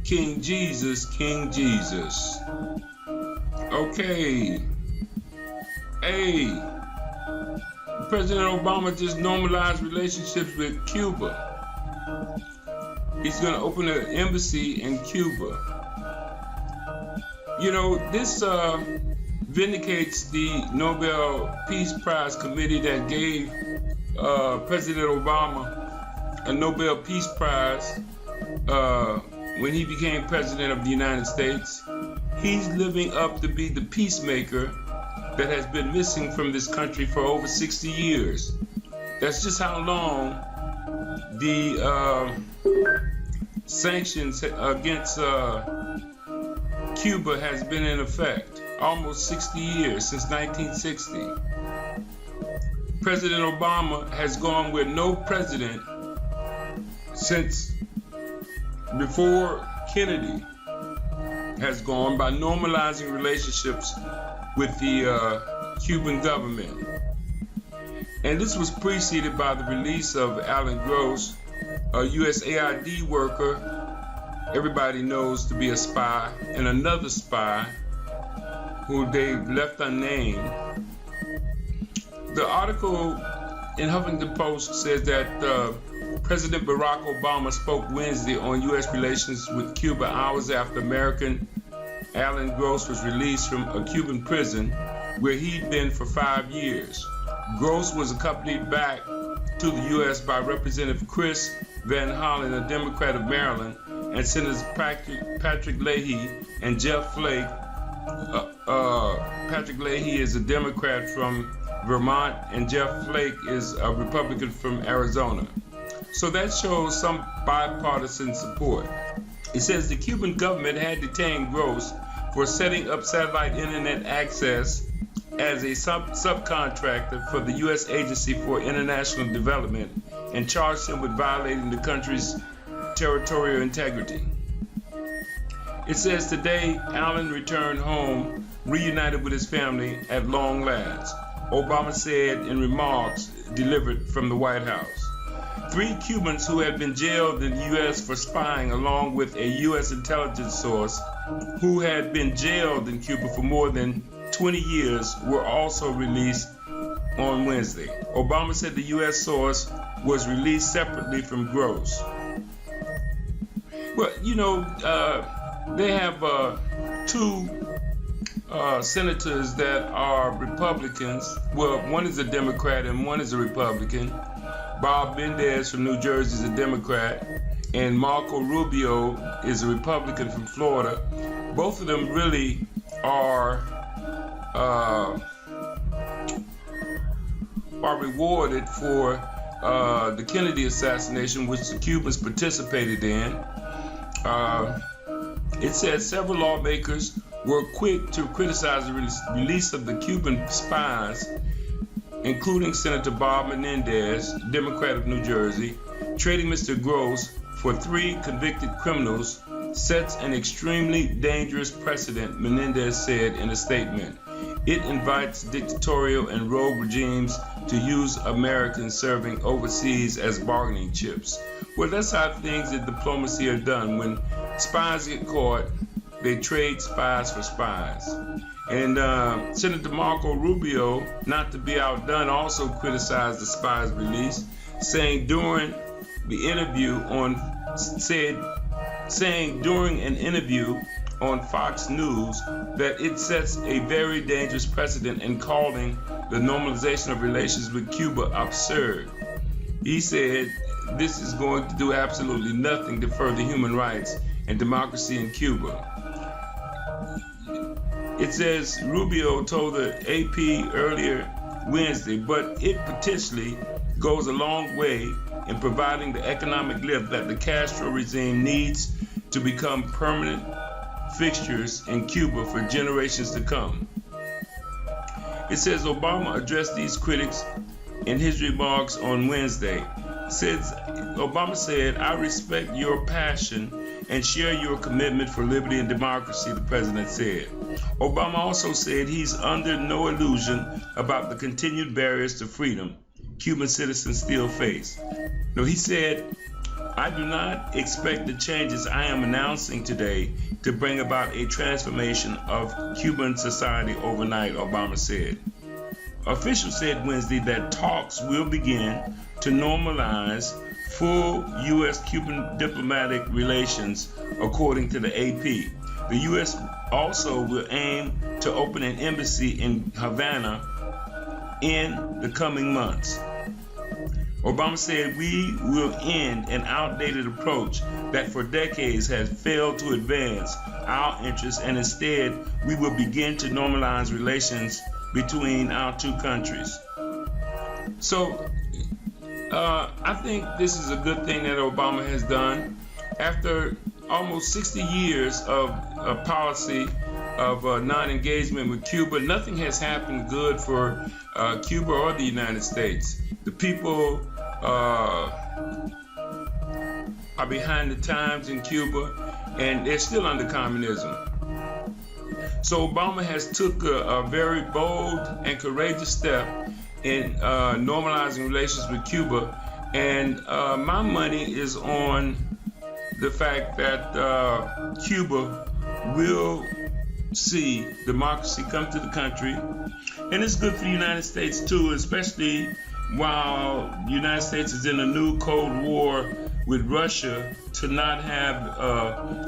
King Jesus, King Jesus. Okay. Hey, President Obama just normalized relationships with Cuba. He's going to open an embassy in Cuba. You know, this vindicates the Nobel Peace Prize committee that gave President Obama a Nobel Peace Prize when he became president of the United States. He's living up to be the peacemaker that has been missing from this country for over 60 years. That's just how long the sanctions against Cuba has been in effect. Almost 60 years, since 1960. President Obama has gone where no president since before Kennedy has gone, by normalizing relationships with the Cuban government. And this was preceded by the release of Alan Gross, a USAID worker everybody knows to be a spy, and another spy who they left unnamed. The article in Huffington Post says that President Barack Obama spoke Wednesday on U.S. relations with Cuba hours after American Alan Gross was released from a Cuban prison where he'd been for 5 years. Gross was accompanied back to the U.S. by Representative Chris Van Hollen, a Democrat of Maryland, and Senators Patrick Leahy and Jeff Flake. Patrick Leahy is a Democrat from Vermont, and Jeff Flake is a Republican from Arizona. So that shows some bipartisan support. It says the Cuban government had detained Gross for setting up satellite internet access as a subcontractor for the U.S. Agency for International Development and charged him with violating the country's territorial integrity. It says today Allen returned home, reunited with his family at long last, Obama said in remarks delivered from the White House. 3 Cubans who had been jailed in the U.S. for spying, along with a U.S. intelligence source who had been jailed in Cuba for more than 20 years, were also released on Wednesday. Obama said the U.S. source was released separately from Gross. Well, you know, they have 2 senators that are Republicans. Well, one is a Democrat and one is a Republican. Bob Mendez from New Jersey is a Democrat, and Marco Rubio is a Republican from Florida. Both of them really are rewarded for the Kennedy assassination, which the Cubans participated in. It says several lawmakers were quick to criticize the release of the Cuban spies, including Senator Bob Menendez, Democrat of New Jersey. Trading Mr. Gross for 3 convicted criminals sets an extremely dangerous precedent, Menendez said in a statement. It invites dictatorial and rogue regimes to use Americans serving overseas as bargaining chips. Well, that's how things in diplomacy are done. When spies get caught, they trade spies for spies. And Senator Marco Rubio, not to be outdone, also criticized the spies' release, saying during an interview on Fox News that it sets a very dangerous precedent, and calling the normalization of relations with Cuba absurd. He said this is going to do absolutely nothing to further human rights and democracy in Cuba. It says Rubio told the AP earlier Wednesday, but it potentially goes a long way in providing the economic lift that the Castro regime needs to become permanent fixtures in Cuba for generations to come. It says Obama addressed these critics in his remarks on Wednesday. Obama said, "I respect your passion and share your commitment for liberty and democracy," the president said. Obama also said he's under no illusion about the continued barriers to freedom Cuban citizens still face. No, he said I do not expect the changes I am announcing today to bring about a transformation of Cuban society overnight, Obama said. Officials said Wednesday that talks will begin to normalize full U.S.-Cuban diplomatic relations, according to the AP. The U.S. also will aim to open an embassy in Havana in the coming months. Obama said we will end an outdated approach that for decades has failed to advance our interests, and instead we will begin to normalize relations between our two countries. So I think this is a good thing that Obama has done. After almost 60 years of policy of non-engagement with Cuba, nothing has happened good for Cuba or the United States. The people are behind the times in Cuba, and they're still under communism. So Obama has took a very bold and courageous step in normalizing relations with Cuba, and my money is on the fact that Cuba will see democracy come to the country, and it's good for the United States too, especially while the United States is in a new Cold War with Russia, to not have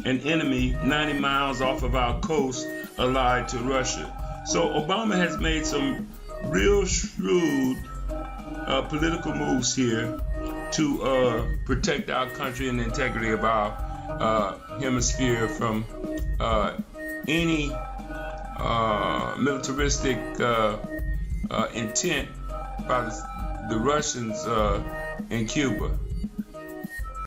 an enemy 90 miles off of our coast allied to Russia. So Obama has made some real shrewd political moves here to protect our country and the integrity of our hemisphere from any militaristic intent by the Russians in Cuba.